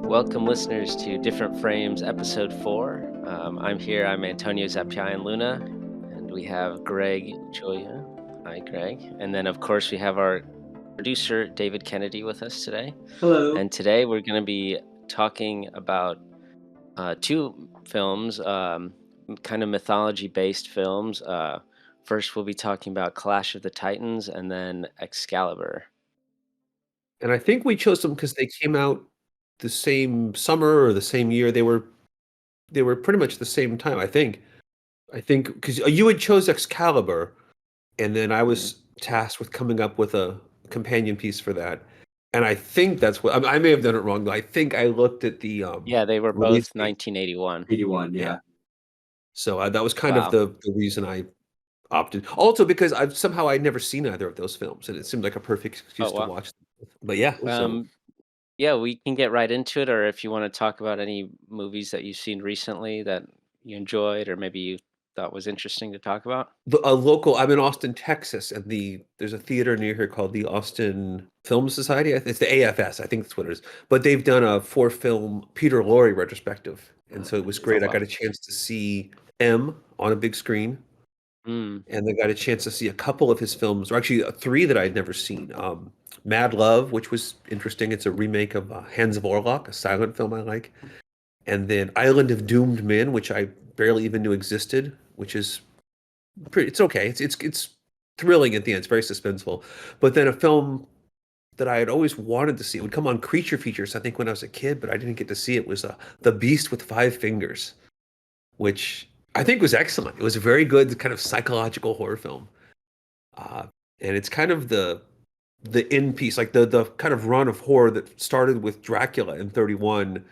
Welcome, listeners, to Different Frames, Episode 4. I'm Antonio Zapian Luna, and we have Greg Joya. Hi, Greg. And then, of course, we have our producer, David Kennedy, with us today. Hello. And today we're going to be talking about two films, kind of mythology-based films. First, we'll be talking about Clash of the Titans and then Excalibur. And I think we chose them because they came out the same summer or the same year. They were pretty much the same time, I think. I think because you had chose Excalibur, and then I Mhm. was tasked with coming up with a companion piece for that. And I think that's what I may have done it wrong, though. I think I looked at the Yeah, they were release both date. 1981. 81, Yeah. yeah. So that was kind of Wow. the reason I opted. Also, because I'd never seen either of those films, and it seemed like a perfect Oh, excuse to wow. watch them. But yeah, so Um, yeah, we can get right into it, or if you want to talk about any movies that you've seen recently that you enjoyed, or maybe you thought was interesting to talk about. a local. I'm in Austin, Texas, and there's a theater near here called the Austin Film Society. It's the AFS, I think that's what it is. But they've done a 4-film Peter Lorre retrospective, and so it was Oh, great. I wow. got a chance to see M on a big screen, Mm. and I got a chance to see a couple of his films, or actually three that I'd never seen. Mad Love, which was interesting. It's a remake of Hands of Orlok, a silent film I like, and then Island of Doomed Men, which I barely even knew existed, which is it's okay. It's thrilling at the end. It's very suspenseful. But then a film that I had always wanted to see, it would come on Creature Features, I think, when I was a kid, but I didn't get to see it, was The Beast with Five Fingers, which I think was excellent. It was a very good kind of psychological horror film. Uh, and it's kind of the end piece, like the kind of run of horror that started with Dracula in 31.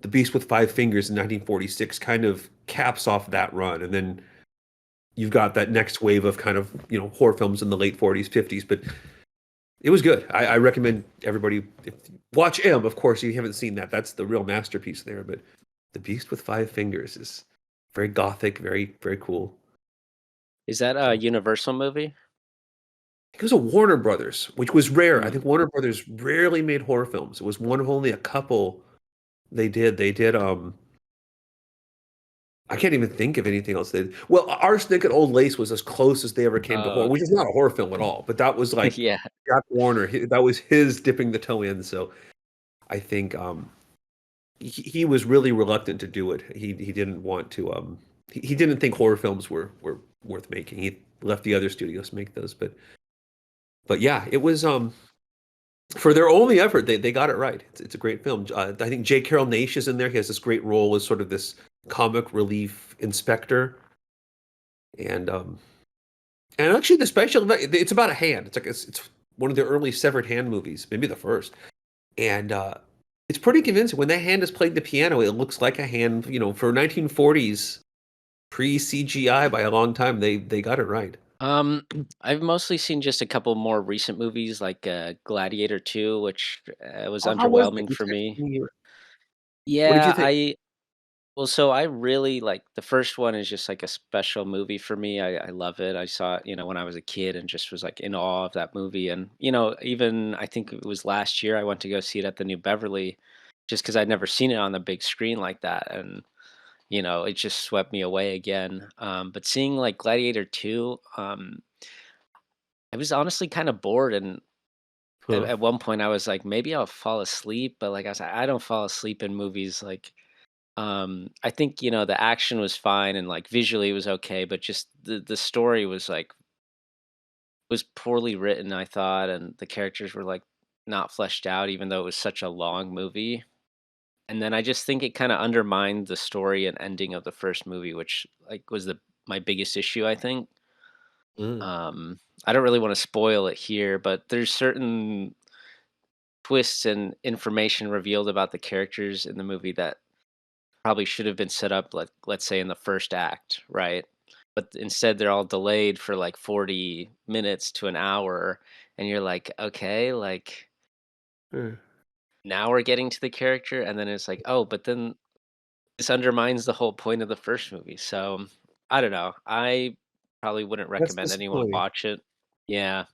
The Beast with Five Fingers in 1946 kind of caps off that run, and then you've got that next wave of kind of horror films in the late 40s, 50s. But it was good. I recommend everybody watch M. Of course, you haven't seen that. That's the real masterpiece there. But The Beast with Five Fingers is very gothic, very very cool. Is that a So Universal movie? it was a Warner Brothers, which was rare. I Mm. think Warner Brothers rarely made horror films. It was one of only a couple they did. They did I can't even think of anything else they did. Well, Arsenic and Old Lace was as close as they ever came to horror, which is Okay. not a horror film at all. But that was like Yeah. Jack Warner. That was his dipping the toe in. So I think he was really reluctant to do it. He didn't want to. He didn't think horror films were worth making. He left the other studios make those. But yeah, it was for their only effort. They got it right. It's a great film. I think J. Carroll Naish is in there. He has this great role as sort of this comic relief inspector, and actually the special effect, it's about a hand. It's one of the early severed hand movies, maybe the first, and it's pretty convincing. When that hand is playing the piano, it looks like a hand. For 1940s pre CGI by a long time, they got it right. Um, I've mostly seen just a couple more recent movies, like Gladiator 2, which was How was it? underwhelming You for texted me. me. What did you Yeah, think? well, so I really like the first one is just like a special movie for me. I love it. I saw it, when I was a kid and just was like in awe of that movie. And, even I think it was last year I went to go see it at the New Beverly just because I'd never seen it on the big screen like that. And, it just swept me away again. But seeing like Gladiator 2, I was honestly kind of bored. And Huh. at one point I was like, maybe I'll fall asleep. But like I was like, I don't fall asleep in movies like I think, the action was fine and like visually it was okay, but just the story was like was poorly written, I thought, and the characters were like not fleshed out, even though it was such a long movie. And then I just think it kind of undermined the story and ending of the first movie, which like was the my biggest issue, I think. Mm. I don't really want to spoil it here, but there's certain twists and information revealed about the characters in the movie that probably should have been set up, like, let's say in the first act, right? But instead they're all delayed for like 40 minutes to an hour, and you're like, okay, like Hmm. now we're getting to the character, and then it's like, oh, but then this undermines the whole point of the first movie. So I don't know. I probably wouldn't That's recommend anyone disappointing. watch it. Yeah.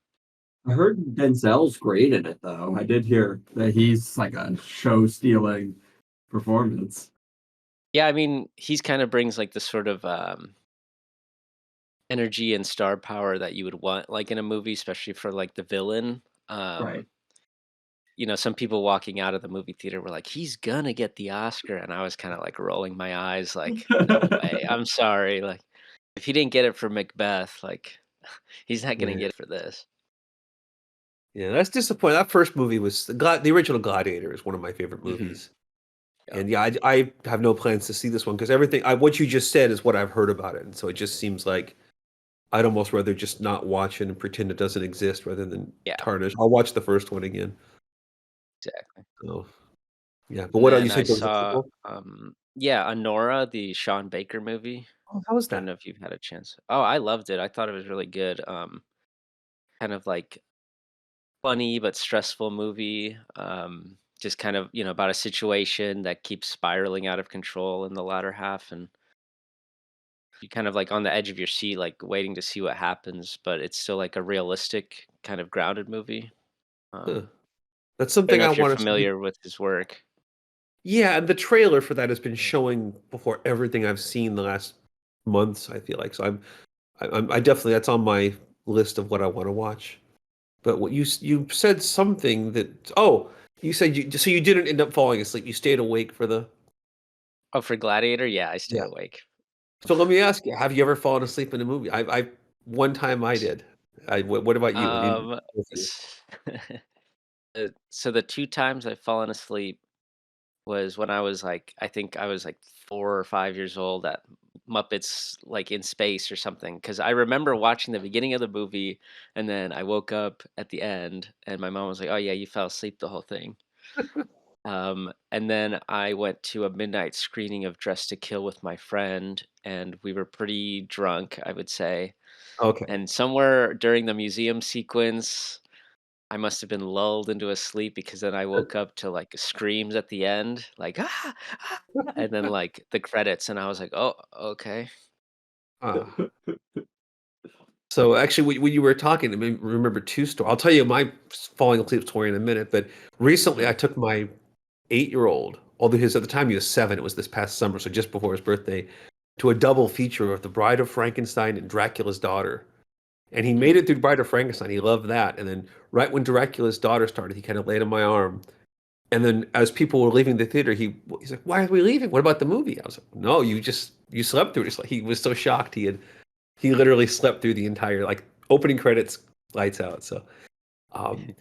I heard Denzel's great in it, though. I did hear that he's like a show-stealing performance. Yeah, I mean, he's kind of brings like the sort of energy and star power that you would want like in a movie, especially for like the villain. Right. Um, some people walking out of the movie theater were like, "He's gonna get the Oscar," and I was kind of like rolling my eyes, like, "No way! I'm sorry." Like, if he didn't get it for Macbeth, like, he's not gonna Yeah. get it for this. Yeah, that's disappointing. That first movie was the original Gladiator is one of my favorite Hmm. movies. Yep. And yeah, I have no plans to see this one because what you just said is what I've heard about it, and so it just seems like I'd almost rather just not watch it and pretend it doesn't exist rather than Yeah. tarnish. I'll watch the first one again. Exactly. So yeah, but And what else? You then I said there was a saw, sequel? yeah, Honora, the Sean Baker movie. Oh, how was I don't that? know if you've had a chance. Oh, I loved it. I thought it was really good. Kind of like funny but stressful movie. Just kind of, about a situation that keeps spiraling out of control in the latter half, and you kind of like on the edge of your seat, like waiting to see what happens, but it's still like a realistic, kind of grounded movie. Huh. Um, That's I don't something know I if you're want to see. familiar with his work. Yeah, and the trailer for that has been showing before everything I've seen the last months, I feel like. So I definitely that's on my list of what I want to watch. But what you said something that you said you didn't end up falling asleep. You stayed awake for the Oh, for Gladiator, yeah, I stayed yeah. awake. So let me ask you, have you ever fallen asleep in a movie? I one time I did. What about you? Have you Um, both of you? so the two times I've fallen asleep was when I was like, I think I was like 4 or 5 years old at Muppets like in space or something. Because I remember watching the beginning of the movie, and then I woke up at the end, and my mom was like, "Oh yeah, you fell asleep the whole thing." And then I went to a midnight screening of Dressed to Kill with my friend, and we were pretty drunk, I would say. Okay. And somewhere during the museum sequence, I must have been lulled into a sleep because then I woke up to like screams at the end, like ah, ah, and then like the credits, and I was like, oh, okay. Ah. So actually, when you were talking, I mean, remember two stories. I'll tell you my falling asleep story in a minute. But recently, Mhm. I took my 8-year-old, although at the time he was 7. It was this past summer, so just before his birthday, to a double feature of The Bride of Frankenstein and Dracula's Daughter. And he made Mm. it through Bride of Frankenstein. He loved that. And then right when Dracula's Daughter started, he kind of laid on my arm. And then as people were leaving the theater, he's like, "Why are we leaving? What about the movie?" I was like, "No, you slept through it." It's like he was so shocked. He literally slept through the entire like opening credits, lights out. So um,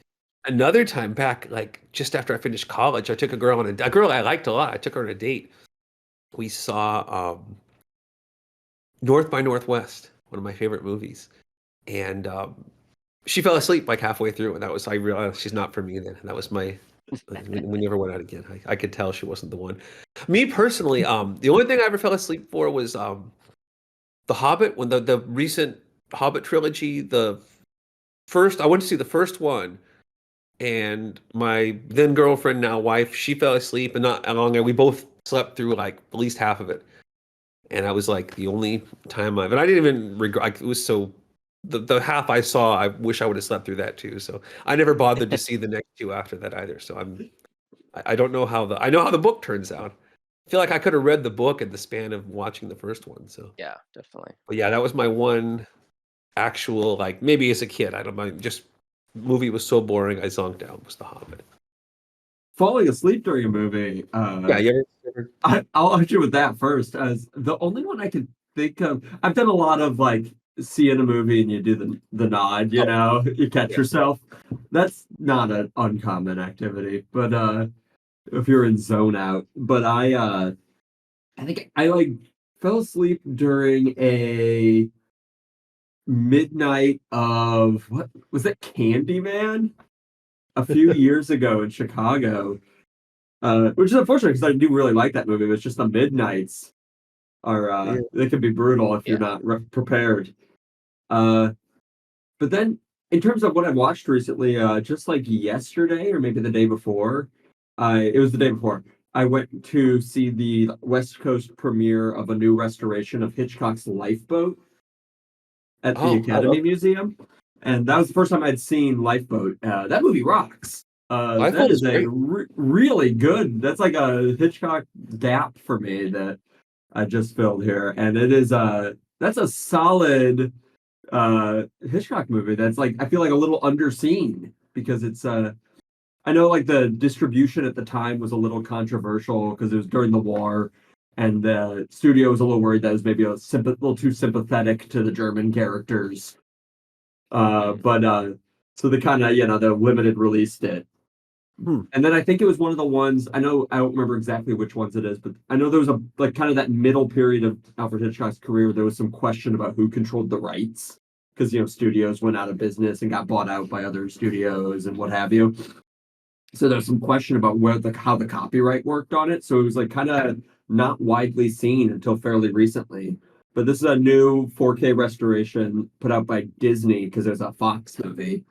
another time back, like just after I finished college, I took a girl I liked a lot. I took her on a date. We saw North by Northwest, one of my favorite movies, and she fell asleep like halfway through, and I realized she's not for me then. And that was my we never went out again. I could tell she wasn't the one. Me personally, the only thing I ever fell asleep for was The Hobbit when the recent Hobbit trilogy. The first I went to see the first one, and my then girlfriend, now wife, she fell asleep, and not long ago we both slept through like at least half of it. And I was like the only time and I didn't even regret. Like, it was so the half I saw, I wish I would have slept through that too. So I never bothered to see the next two after that either. So I don't know how I know how the book turns out. I feel like I could have read the book in the span of watching the first one. So, Yeah, definitely. but yeah, that was my one actual like maybe as a kid. I don't mind. Just movie was so boring. I zonked out. Was The Hobbit. Falling asleep during a movie, Yeah, you ever I'll hit you with that first, as the only one I can think of. I've done a lot of like seeing a movie and you do the nod, oh, you catch yeah. yourself. That's not an uncommon activity, but if you're in zone out. But I think I like fell asleep during a midnight of what was that Candyman a few years ago in Chicago. Which is unfortunate because I do really like that movie. But it's just the midnights are Yeah. they can be brutal if you're Yeah. not prepared. Uh, but then in terms of what I watched recently, just like yesterday or maybe the day before, it was the day before. I went to see the West Coast premiere of a new restoration of Hitchcock's Lifeboat at the Oh, Academy Museum, and that was the first time I'd seen Lifeboat. That movie rocks. That Lifeboat is is a great. really good. That's like a Hitchcock gap for me that I just filled here, and it is that's a solid Hitchcock movie. That's like I feel like a little underseen because it's I know like the distribution at the time was a little controversial because it was during the war, and the studio was a little worried that it was maybe little too sympathetic to the German characters. Mhm. But so they kind of they limited released it, Hmm. and then I think it was one of the ones I know I don't remember exactly which ones it is, but I know there was a like kind of that middle period of Alfred Hitchcock's career. There was some question about who controlled the rights because studios went out of business and got bought out by other studios and what have you. So there's some question about where how the copyright worked on it. So it was like kind of not widely seen until fairly recently. But this is a new 4K restoration put out by Disney because there's a Fox movie,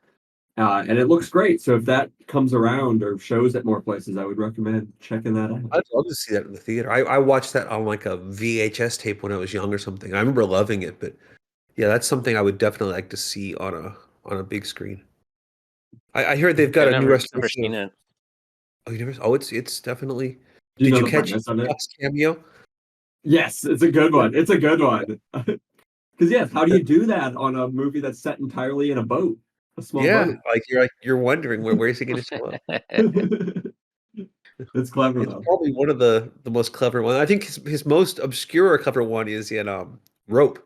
and it looks great. So if that comes around or shows at more places, I would recommend checking that out. I'd love to see that in the theater. I watched that on like a VHS tape when I was young or something. I remember loving it, but yeah, that's something I would definitely like to see on a big screen. I hear they've Yeah, got I've a new never restoration seen of. it. Oh, you never? Oh, it's definitely. Do you Did know you the catch premise of it? Chuck's cameo? Yes, it's a good one. It's a good one. Because yes, how do you do that on a movie that's set entirely in a boat, a small Yeah, boat? like you're wondering where's he going to show up? It's clever It's though. probably one of the most clever ones. I think his most obscure clever one is in Rope,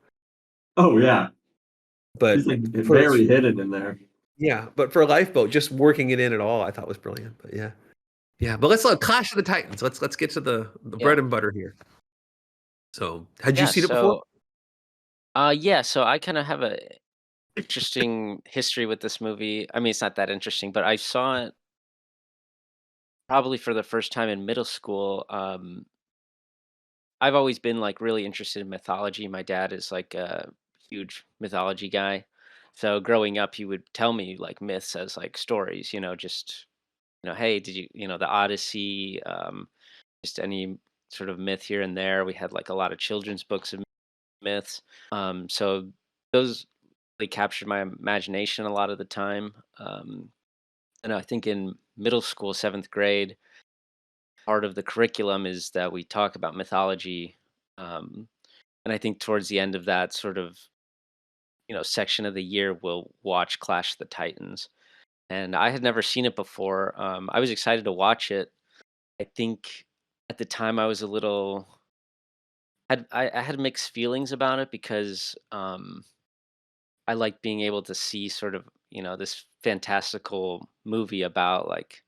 Oh yeah, he's but like for very hidden in there. yeah, but for a lifeboat, just working it in at all, I thought was brilliant. But yeah, yeah. But let's look Clash of the Titans. Let's get to the Yeah. bread and butter here. So, had you Yeah, seen it before? so I kind of have a interesting history with this movie. I mean, it's not that interesting, but I saw it probably for the first time in middle school. I've always been like really interested in mythology. My dad is like a huge mythology guy. So growing up, he would tell me like myths as like stories, just, hey, did the Odyssey, just any sort of myth here and there. We had like a lot of children's books of myths. So those really captured my imagination a lot of the time. And I think in middle school, seventh grade, part of the curriculum is that we talk about mythology. Um, and I think towards the end of that sort of section of the year, we'll watch Clash of the Titans. And I had never seen it before. I was excited to watch it. I think at the time I was a little I had mixed feelings about it because I like being able to see sort of this fantastical movie about like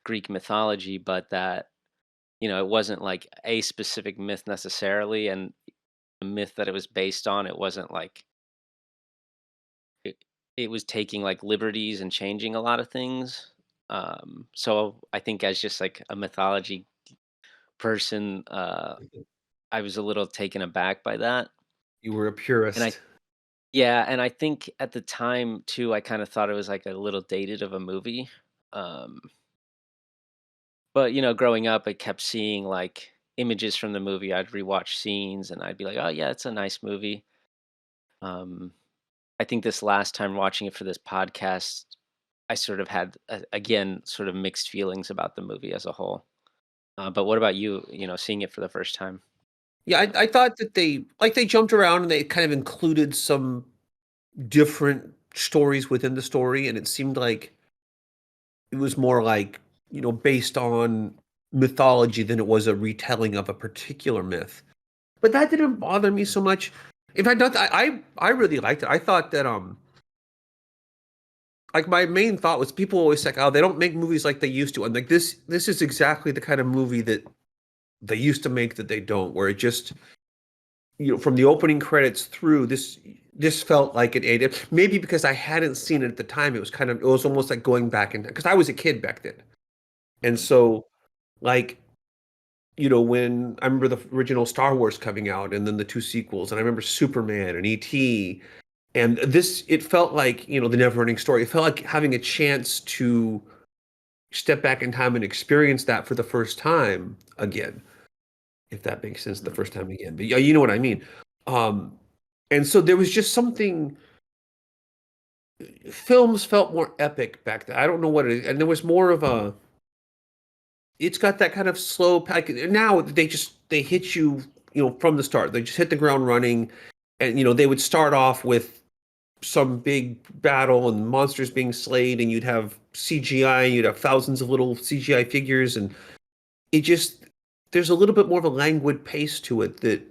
Greek mythology, but that it wasn't like a specific myth necessarily, and the myth that it was based on, it wasn't like it, it was taking like liberties and changing a lot of things. So I think as just like a mythology person, I was a little taken aback by that. You were a And I purist. Yeah, and I think at the time too, I kind of thought it was like a little dated of a movie. Um, but growing up, I kept seeing like images from the movie. I'd rewatch scenes, and I'd be like, "Oh yeah, it's a nice movie." Um, I think this last time watching it for this podcast, I sort of had again sort of mixed feelings about the movie as a whole. But what about you? Seeing it for the first time. Yeah, I thought that they jumped around and they kind of included some different stories within the story, and it seemed like it was more like, based on mythology than it was a retelling of a particular myth. But that didn't bother me so much. In fact, not I really liked it. I thought that like my main thought was people always say, "Oh, they don't make movies like they used to." And like this is exactly the kind of movie that they used to make that they don't, where it just from the opening credits through this felt like it ate it. Maybe because I hadn't seen it at the time, it was almost like going back in because I was a kid back then. And Mhm. so Like, when I remember the original Star Wars coming out and then the two sequels, and I remember Superman and E.T. And this, it felt like, the never-ending story. It felt like having a chance to step back in time and experience that for the first time again, if that makes sense, the Mhm. first time again. But yeah, you know what I mean. Um, and so there was just something, films felt more epic back then. I don't know what it is. And there was more of a, it's got that kind of slow pack. Now they hit you, from the start. They just hit the ground running. And, they would start off with some big battle and monsters being slayed, and you'd have CGI, you'd have thousands of little CGI figures, and it just there's a little bit more of a languid pace to it that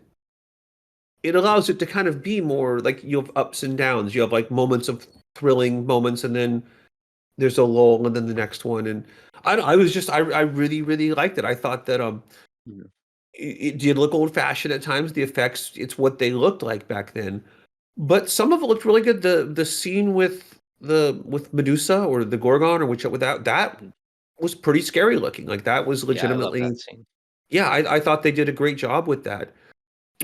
it allows it to kind of be more like you have ups and downs. You have like moments of thrilling moments, and then there's a lull, and then the next one. And I was just I really really liked it. I thought that Mhm. it did look old fashioned at times. The effects, it's what they looked like back then, but some of it looked really good. The scene with Medusa or the Gorgon or which that Mhm. was pretty scary looking. Like that was Yeah, I love legitimately, that scene. yeah. I thought they did a great job with that.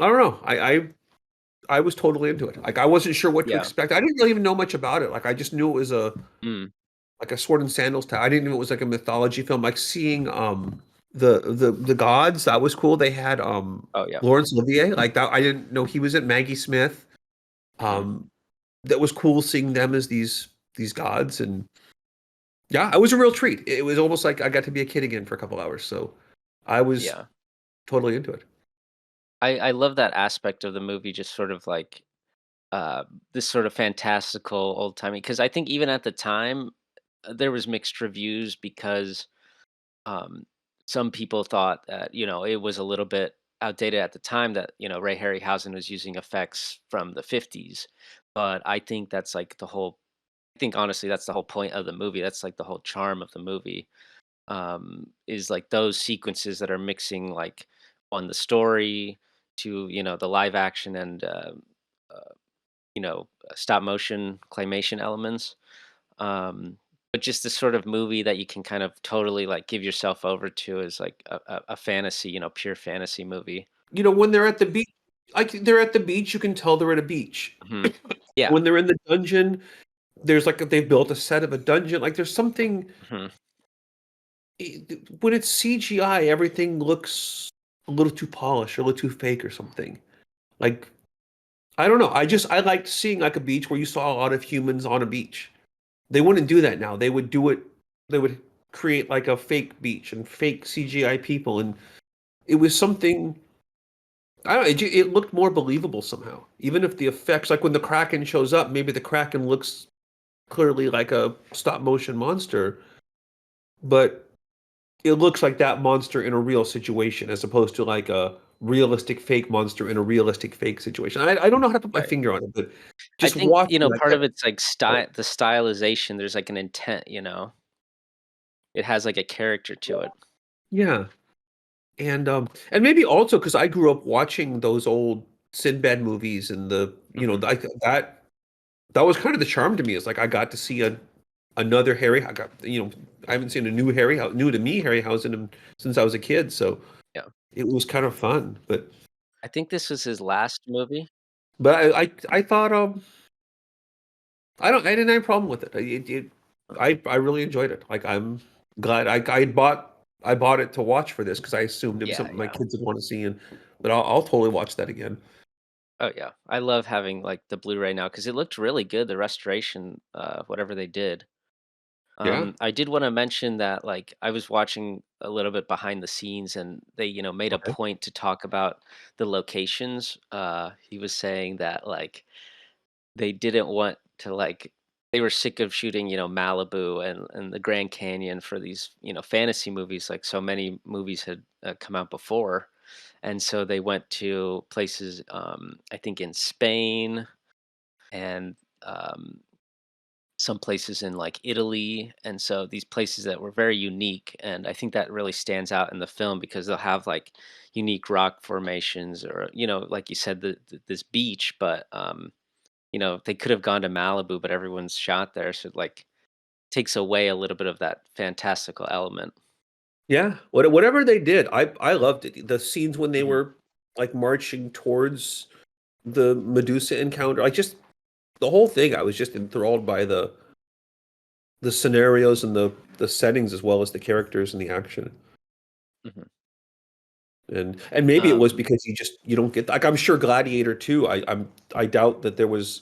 I don't know. I was totally into it. Like I wasn't sure what to Yeah. expect. I didn't really even know much about it. Like I just knew it was a Mm. like a sword and sandals I didn't know it was like a mythology film. Like seeing the gods, that was cool. They had Oh, yeah. Laurence Olivier, like that. I didn't know he was at Maggie Smith. Mhm. Um that was cool seeing them as these gods. And yeah, it was a real treat. It was almost like I got to be a kid again for a couple hours. So I was Yeah. totally into it. I love that aspect of the movie, just sort of like, uh, this sort of fantastical old-timey. Because I think even at the time, there was mixed reviews because, um, some people thought that, it was a little bit outdated at the time that, Ray Harryhausen was using effects from the '50s, but I think that's, like, I think honestly, that's the whole point of the movie, that's, like, the whole charm of the movie, is, like, those sequences that are mixing, like, on the story to, the live action and, uh, stop motion claymation elements. Um, but just this sort of movie that you can kind of totally like give yourself over to is like a fantasy, pure fantasy movie. When they're at the beach, like they're at the beach, you can tell they're at a beach. Hmm. Yeah. When they're in the dungeon, there's like they've built a set of a dungeon. Like there's something Hmm. when it's CGI, everything looks a little too polished or a little too fake or something. Like I don't know. I liked seeing like a beach where you saw a lot of humans on a beach. They wouldn't do that now. They would do it. They would create like a fake beach and fake CGI people, and it was something. I don't know. It looked more believable somehow. Even if the effects, like when the Kraken shows up, maybe the Kraken looks clearly like a stop motion monster, but it looks like that monster in a real situation as opposed to like a realistic fake monster in a realistic fake situation. I don't know how to put my Right. finger on it, but I just think, watching, I part of kept. it's like the stylization. There's like an intent. It has like a character to it. Yeah. And maybe also because I grew up watching those old Sinbad movies and Hmm. that was kind of the charm to me. Is like I got to see another Harry. I haven't seen a new to me Harryhausen since I was a kid, so Yeah. it was kind of fun. But I think this was his last movie. but I thought I didn't have a problem with it. I really enjoyed it. Like I'm glad I bought it to watch for this because I assumed it was Yeah. something my Yeah. kids would want to see, and but I'll totally watch that again. Oh yeah. I love having like the Blu-ray now because it looked really good. The restoration, whatever they did. Yeah. I did want to mention that like I was watching a little bit behind the scenes and they, made a Okay. point to talk about the locations. He was saying that like they didn't want to like they were sick of shooting, Malibu and the Grand Canyon for these, fantasy movies like so many movies had come out before. And so they went to places I think in Spain and um some places in like Italy, and so these places that were very unique, and I think that really stands out in the film because they'll have like unique rock formations, or like you said, this beach, but they could have gone to Malibu, but everyone's shot there, so it like takes away a little bit of that fantastical element. Yeah, whatever they did, I loved it. The scenes when they Hmm. were like marching towards the Medusa encounter, like just the whole thing, I was just enthralled by the scenarios and the settings as well as the characters and the action. Hmm. And maybe it was Um, because you don't get like I'm sure Gladiator 2, I doubt that there was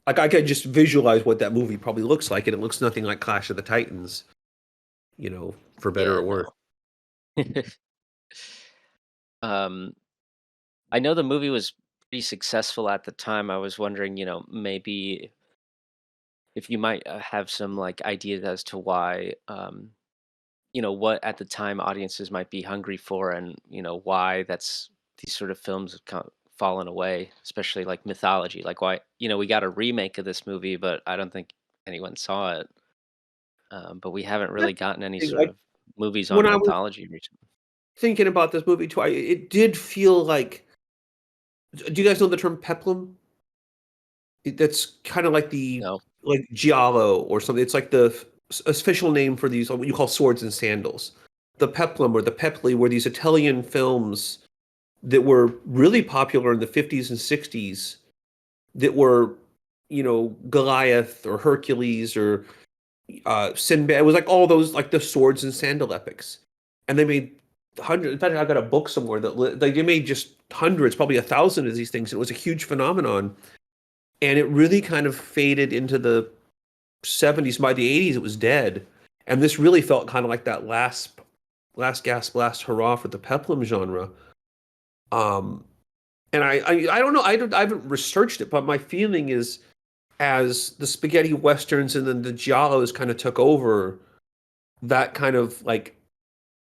like I could just visualize what that movie probably looks like, and it looks nothing like Clash of the Titans, for better yeah, or worse. no. um, I know the movie was pretty successful at the time. I was wondering, maybe if you might have some like ideas as to why, what at the time audiences might be hungry for, and why that's these sort of films have fallen away, especially like mythology. Like why, we got a remake of this movie, but I don't think anyone saw it. But we haven't really That's gotten any the thing, sort like of movies when on I was mythology recently. thinking about this movie too, it did feel like. Do you guys know the term peplum? That's kind of like the No. like giallo or something. It's like the official name for these what you call swords and sandals. The peplum or the pepli were these Italian films that were really popular in the 50s and 60s that were, Goliath or Hercules or Sinbad. It was like all those like the swords and sandal epics, and they made hundreds. In fact, I got a book somewhere that like they made just hundreds, probably 1,000 of these things. It was a huge phenomenon, and it really kind of faded into the 70s. By the 80s, it was dead, and this really felt kind of like that last gasp, last hurrah for the peplum genre. Um, and I don't know. I haven't researched it, but my feeling is as the spaghetti westerns and then the giallos kind of took over, that kind of like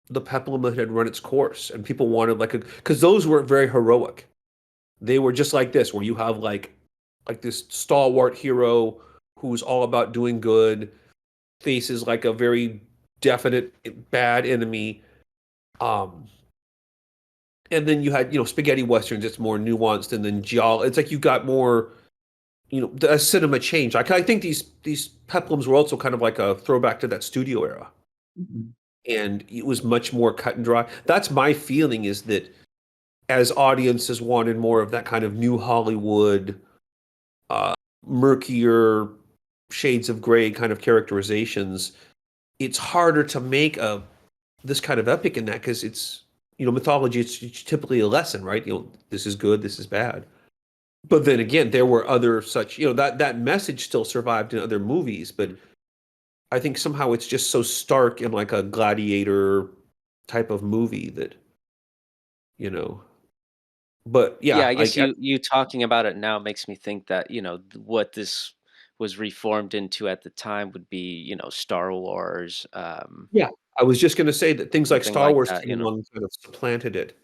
the peplum had run its course, and people wanted like a because those were very heroic. They were just like this, where you have like this stalwart hero who's all about doing good, faces like a very definite bad enemy. Um, and then you had spaghetti westerns. It's more nuanced, and then giallo. It's like you got more the cinema changed. I think these peplums were also kind of like a throwback to that studio era, Mhm. and it was much more cut and dry. That's my feeling is that as audiences wanted more of that kind of new Hollywood, uh, murkier shades of gray kind of characterizations, it's harder to make a this kind of epic in that because it's mythology. It's typically a lesson, right? This is good, this is bad. But then again, there were other such that message still survived in other movies, but I think somehow it's just so stark in like a gladiator type of movie that you know. But Yeah, yeah, I guess I you talking about it now makes me think that, what this was reformed into at the time would be, Star Wars, yeah, I was just going to say that things like something Star like Wars that, came along and kind of supplanted it.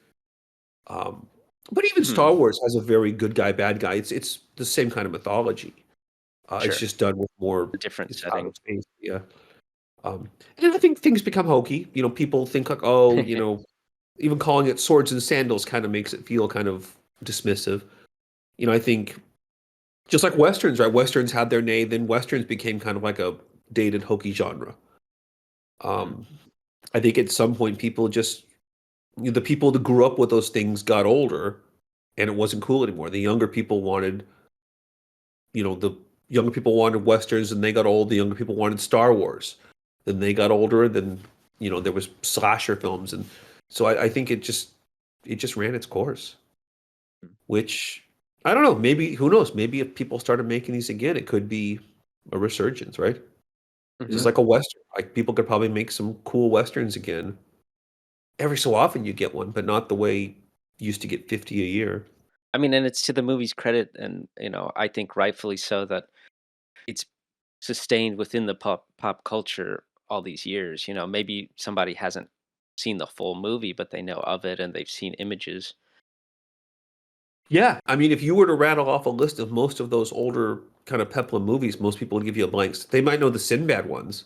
Um, but even Hmm, Star Wars has a very good guy, bad guy. It's the same kind of mythology. It's sure. just done with more. A different It's out setting. of space. Yeah. And I think things become hokey. People think like, oh, even calling it swords and sandals kind of makes it feel kind of dismissive. I think just like westerns, right? Westerns had their nay, then westerns became kind of like a dated hokey genre. Hmm, Um, I think at some point people just the people that grew up with those things got older, and it wasn't cool anymore. The younger people wanted, the younger people wanted westerns, and they got old. The younger people wanted Star Wars. Then they got older. Then there was slasher films, and so I think it just ran its course. Which I don't know. Maybe who knows? Maybe if people started making these again, it could be a resurgence, right? This is mhm. like a western. Like people could probably make some cool westerns again. Every so often you get one, but not the way you used to get 50 a year. I mean, and it's to the movie's credit, and, I think rightfully so, that it's sustained within the pop culture all these years. Maybe somebody hasn't seen the full movie, but they know of it and they've seen images. Yeah, I mean, if you were to rattle off a list of most of those older kind of peplum movies, most people would give you a blank. They might know the Sinbad ones,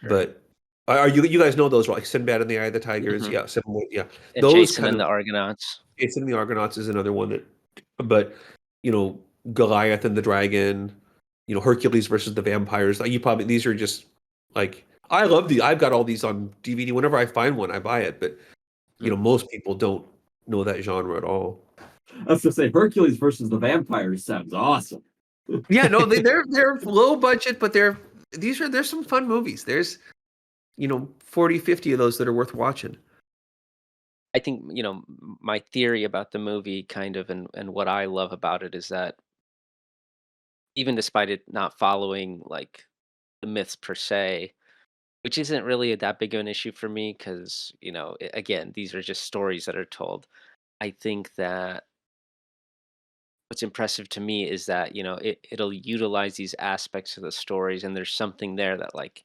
Sure. but are you guys know those like Sinbad and the Eye of the Tigers? Mhm. Yeah, Sinbad, yeah, And those Jason kind and of the Argonauts. Jason and the Argonauts is another one that, but you know, Goliath and the Dragon, Hercules versus the vampires. Like you probably these are just like I love I've got all these on DVD. Whenever I find one, I buy it. But Mm. most people don't know that genre at all. I was gonna say Hercules versus the Vampires sounds awesome. Yeah, no, they're low budget, but there's some fun movies. There's 40, 50 of those that are worth watching. I think, my theory about the movie kind of and what I love about it is that even despite it not following like the myths per se, which isn't really that big of an issue for me because, again, these are just stories that are told. I think that what's impressive to me is that, it'll utilize these aspects of the stories and there's something there that like,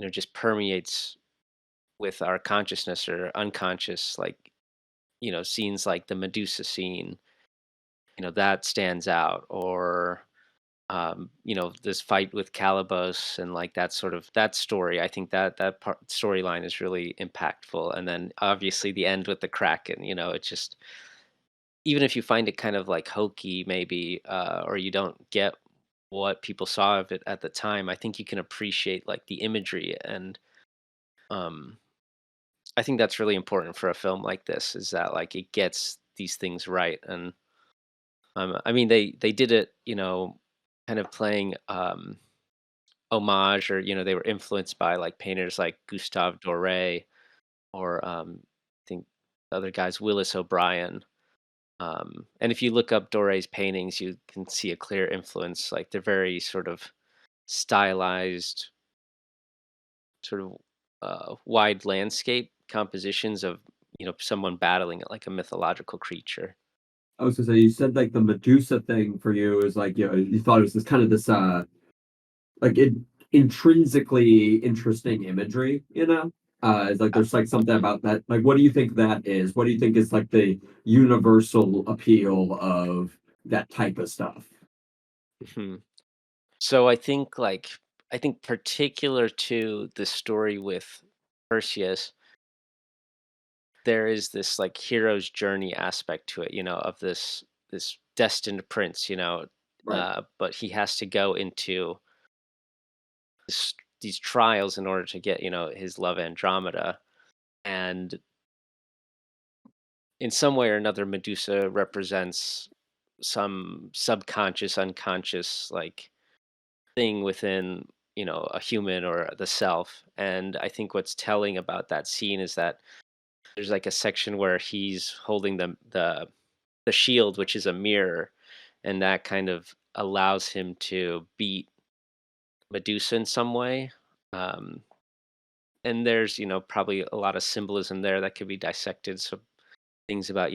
just permeates with our consciousness or unconscious, like, scenes like the Medusa scene, that stands out, or this fight with Calibos and like that sort of that story. I think that part storyline is really impactful. And then obviously the end with the Kraken, it's just even if you find it kind of like hokey, maybe, or you don't get what people saw of it at the time, I think you can appreciate like the imagery and um I think that's really important for a film like this is that like it gets these things right. And I mean they did it, kind of playing homage, or they were influenced by like painters like Gustave Doré, or I think the other guys Willis O'Brien. And if you look up Doré's paintings, you can see a clear influence. Like they're very sort of stylized, sort of wide landscape compositions of someone battling it like a mythological creature. I was gonna say you said like the Medusa thing for you is like you thought it was this kind of this like intrinsically interesting imagery, it's like there's like something Mhm, about that. Like, what do you think that is? What do you think is like the universal appeal of that type of stuff? mhm. So I think particular to the story with Perseus, there is this like hero's journey aspect to it, of this destined prince, Right. but he has to go into these trials in order to get, his love Andromeda. And in some way or another, Medusa represents some subconscious, unconscious like thing within, a human or the self. And I think what's telling about that scene is that there's like a section where he's holding the shield, which is a mirror, and that kind of allows him to beat Medusa in some way. Um, and there's, probably a lot of symbolism there that could be dissected. So things about,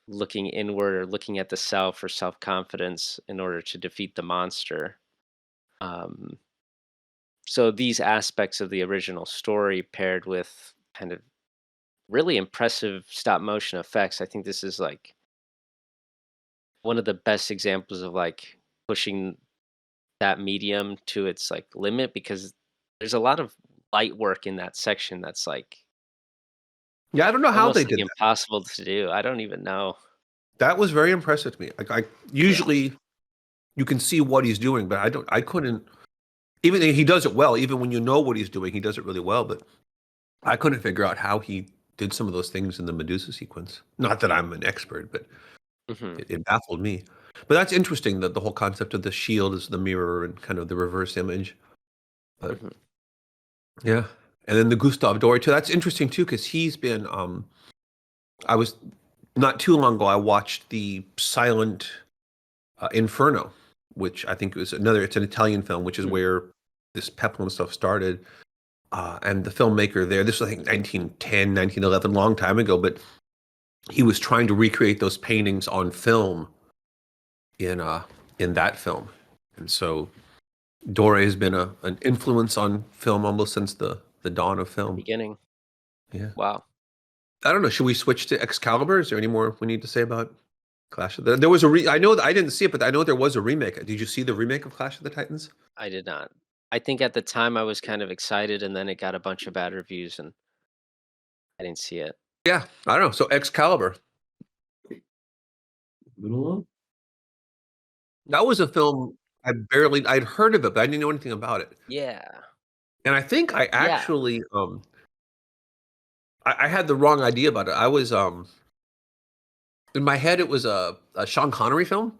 looking inward or looking at the self or self confidence in order to defeat the monster. Um, so these aspects of the original story paired with kind of really impressive stop motion effects, I think this is like one of the best examples of like pushing that medium to its like limit, because there's a lot of light work in that section that's like Yeah, I don't know how they almost like did that. impossible to do. I don't even know. That was very impressive to me. Like I Yeah. usually you can see what he's doing, but I couldn't. Even he does it well. Even when you know what he's doing, he does it really well. But I couldn't figure out how he did some of those things in the Medusa sequence. Not that I'm an expert, but Hmm. it baffled me. But that's interesting that the whole concept of the shield is the mirror and kind of the reverse image. But Hmm. yeah, and then the Gustav Doré too. That's interesting too because he's been. I was not too long ago. I watched the silent Inferno, which I think was another. It's an Italian film, which is Hmm. where this peplum stuff started. And the filmmaker there, this was I think 1910, 1911, long time ago, but he was trying to recreate those paintings on film in uh in that film. And so Dore has been an influence on film almost since the dawn of The film. beginning. Yeah. Wow. I don't know. Should we switch to Excalibur? Is there any more we need to say about Clash of the? There was I know that I didn't see it, but I know there was a remake. Did you see the remake of Clash of the Titans? I did not. I think at the time I was kind of excited, and then it got a bunch of bad reviews and I didn't see it. Yeah, I don't know. So Excalibur, Moving along. that was a film I'd heard of it, but I didn't know anything about it. Yeah. And I think I Yeah, actually I had the wrong idea about it. I was in my head it was a Sean Connery film,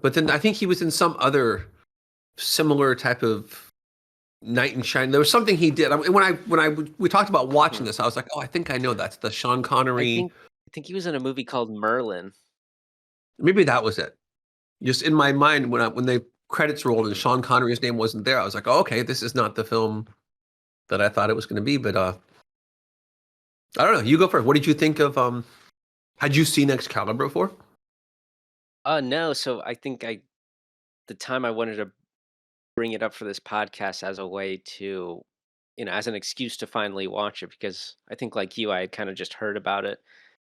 but then I think he was in some other similar type of Knight in Shine. There was something he did. I mean, we talked about watching mhm. this, I was like, oh, I think I know that's the Sean I Connery. think I think he was in a movie called Merlin. Maybe that was it. Just in my mind, when the credits rolled and Mhm. Sean Connery's name wasn't there, I was like, oh, okay, this is not the film that I thought it was going to be. But I don't know. You go first. What did you think of? Had you seen Excalibur before? No, so I think the time I wanted to bring it up for this podcast as a way to, as an excuse to finally watch it because I think like you, I had kind of just heard about it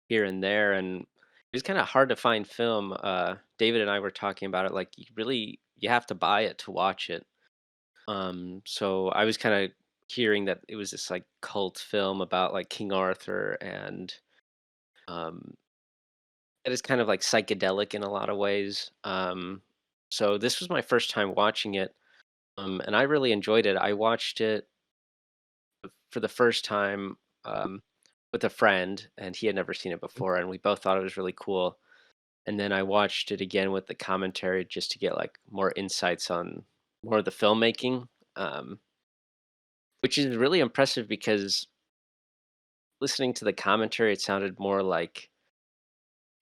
here and there, and it was kind of hard to find film. David and I were talking about it, like you have to buy it to watch it. So I was kind of hearing that it was this like cult film about like King Arthur, and um, it is kind of like psychedelic in a lot of ways. So this was my first time watching it, and I really enjoyed it. I watched it for the first time with a friend, and he had never seen it before, and we both thought it was really cool. And then I watched it again with the commentary just to get like more insights on more of the filmmaking, um, which is really impressive because listening to the commentary, it sounded more like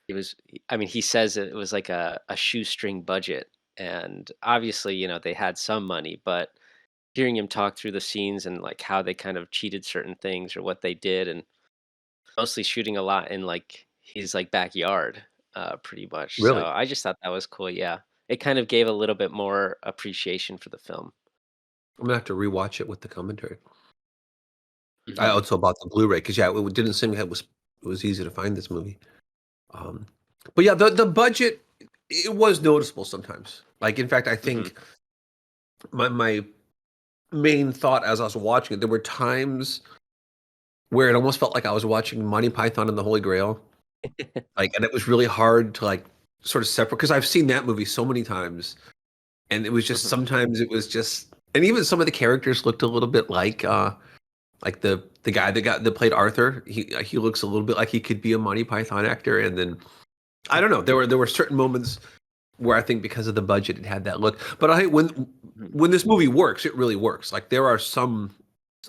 it was. I mean, he says it was like a shoestring budget, and obviously, they had some money, but hearing him talk through the scenes and like how they kind of cheated certain things or what they did, and mostly shooting a lot in like his like backyard, pretty much. So Really? I just thought that was cool. Yeah, it kind of gave a little bit more appreciation for the film. I'm gonna have to rewatch it with the commentary. I Hmm. also bought the Blu-ray because yeah, it didn't seem like it was easy to find this movie. Um, but yeah, the budget it was noticeable sometimes. Like in fact, I Hmm. think my main thought as I was watching it, there were times where it almost felt like I was watching Monty Python and the Holy Grail. Like, and it was really hard to like sort of separate because I've seen that movie so many times, and it was just Hmm. sometimes it was just, and even some of the characters looked a little bit like the guy that played Arthur. He looks a little bit like he could be a Monty Python actor, and then I don't know. There were certain moments where I think because of the budget it had that look. But I when this movie works, it really works. Like there are some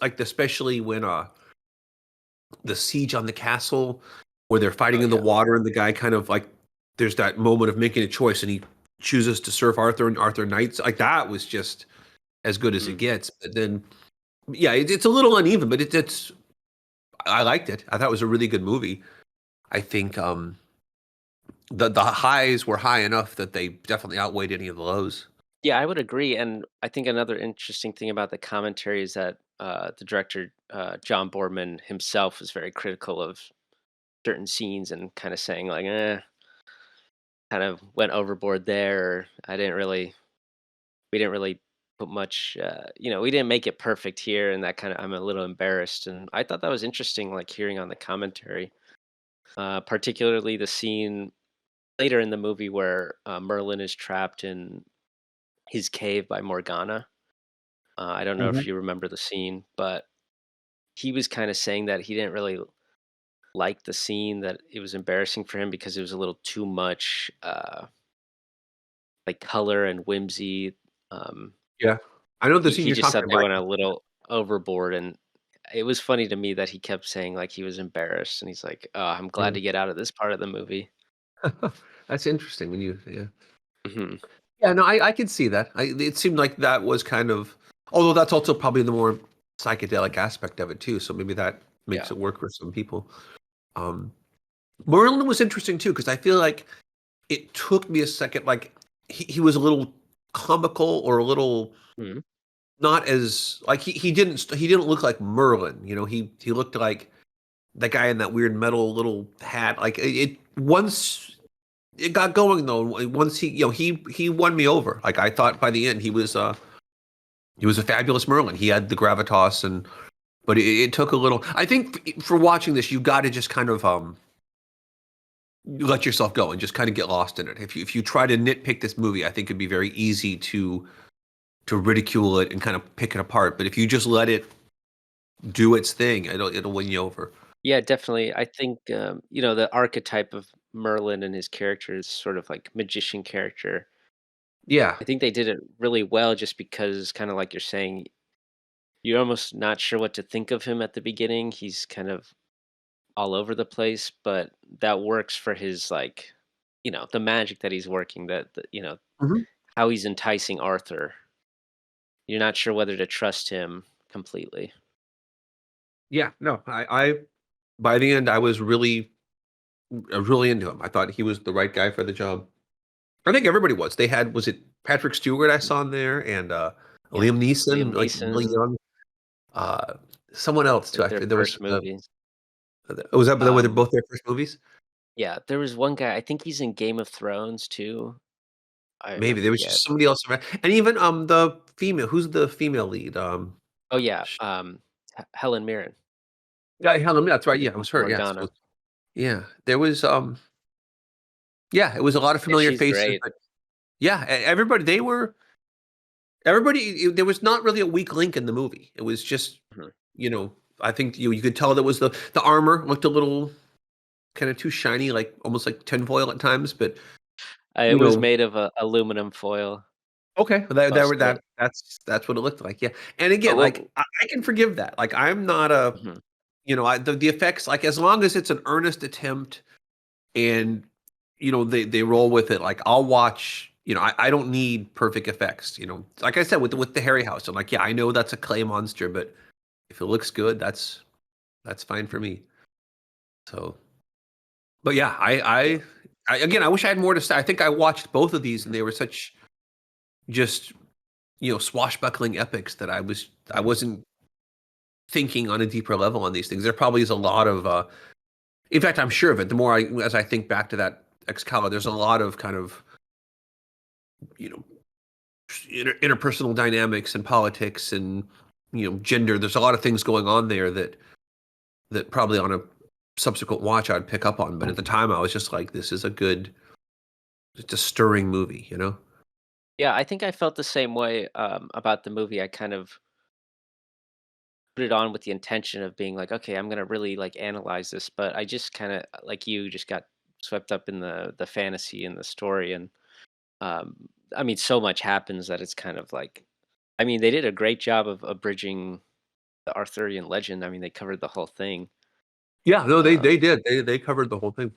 like especially when the siege on the castle where they're fighting Oh in the yeah. water and the guy kind of like there's that moment of making a choice and he chooses to serve Arthur and Arthur knights. Like that was just as good as it Mm. gets. But then yeah, it's a little uneven, but it's I liked it. I thought it was a really good movie. I think the highs were high enough that they definitely outweighed any of the lows. Yeah, I would agree. And I think another interesting thing about the commentary is that the director John Boorman himself was very critical of certain scenes and kind of saying like, kind of went overboard there. Or we didn't really put much, we didn't make it perfect here, and that kind of I'm a little embarrassed. And I thought that was interesting, like hearing on the commentary, particularly the scene later in the movie where Merlin is trapped in his cave by Morgana. I don't know if Mhm. you remember the scene, but he was kind of saying that he didn't really like the scene, that it was embarrassing for him because it was a little too much, like color and whimsy. Um, Yeah. I know the scene he you're just talking said they about. went a little overboard, and it was funny to me that he kept saying like he was embarrassed, and he's like, "Oh, I'm glad Yeah. to get out of this part of the movie." That's interesting when you yeah. Hmm. Yeah, no, I can see that. It seemed like that was kind of, although that's also probably the more psychedelic aspect of it too. So maybe that makes Yeah. it work for some people. Um, Merlin was interesting too because I feel like it took me a second. Like he was a little comical or a little Hmm. not as like he didn't look like Merlin. You know, he looked like that guy in that weird metal little hat. Like it once it got going though. Once he won me over. Like I thought by the end he was a fabulous Merlin. He had the gravitas but it took a little. I think for watching this, you got to just kind of let yourself go and just kind of get lost in it. If you try to nitpick this movie, I think it'd be very easy to ridicule it and kind of pick it apart. But if you just let it do its thing, it'll win you over. Yeah, definitely. I think, the archetype of Merlin and his character is sort of like magician character. Yeah. I think they did it really well just because, kind of like you're saying, you're almost not sure what to think of him at the beginning. He's kind of all over the place, but that works for his, like, the magic that he's working, Mhm. how he's enticing Arthur. You're not sure whether to trust him completely. Yeah. No, I by the end, I was really into him. I thought he was the right guy for the job. I think everybody was. Was it Patrick Stewart I Mhm. saw in there and Yeah. Liam Neeson, Liam like really Neeson, young. Uh, Someone else too. their There was first movies. was that were they Um, both their first movies? yeah, there was one guy, I think he's in Game of Thrones too. I Maybe there was forget. just somebody else around, and even the female. Who's the female lead? Oh, yeah, sh- Helen Mirren, yeah, Helen. That's right. Yeah, it was her. Yes. Morgana. Yeah, there was. Yeah, it was a lot of Yeah, familiar she's faces, great. but yeah, everybody. Everybody. There was not really a weak link in the movie. It was just, Mhm. you know, I think you could tell that was the armor looked a little kind of too shiny, like almost like tinfoil at times. But It you was know, made of, aluminum foil, okay, most of it. that's what it looked like. Yeah, and But again, like what I can forgive that. Like I'm not a Mhm. the effects, like as long as it's an earnest attempt and they roll with it, like I'll watch. I don't need perfect effects. Like I said with Mhm. the Harry House, I'm like, yeah, I know that's a clay monster, but if it looks good, that's fine for me. So, but yeah, Yeah. again, I wish I had more to say. I think I watched both of these, and they were such just swashbuckling epics that I Mhm. wasn't thinking on a deeper level on these things. There probably is a lot of in fact, I'm sure of it. The more as I think back to that Excalibur, there's a lot of kind of you know interpersonal dynamics and politics and gender. There's a lot of things going on there that probably on a subsequent watch I'd pick up on. But at the time, I was just like, this is it's a stirring movie. Yeah, I think I felt the same way, about the movie. I kind of put it on with the intention of being like, "Okay, I'm gonna really, like, analyze this," but I just kinda, like you, just got swept up in the fantasy and the story, and, I mean, so much happens that it's kind of like, I mean, they did a great job of abridging the Arthurian legend. I mean, they covered the whole thing. Yeah, no, they Um, did. They covered the whole thing.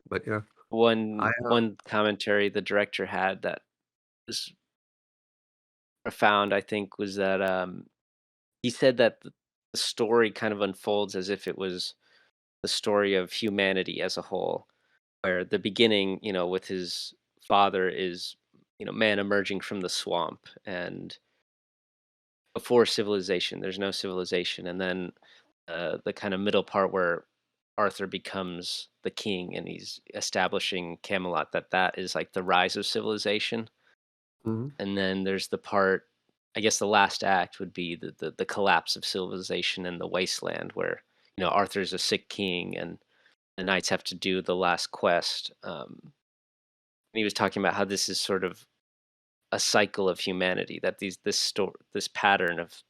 But yeah, I one commentary the director had that was profound, I think, was that, he said that the story kind of unfolds as if it was the story of humanity as a whole, where the beginning, with his father is, man emerging from the swamp, and before civilization, there's no civilization, and then the kind of middle part where Arthur becomes the king and he's establishing Camelot, that is like the rise of civilization. mhm. And then there's the part, I guess the last act would be the collapse of civilization in the wasteland where, Arthur's a sick king and the knights have to do the last quest. And he was talking about how this is sort of a cycle of humanity, that this pattern of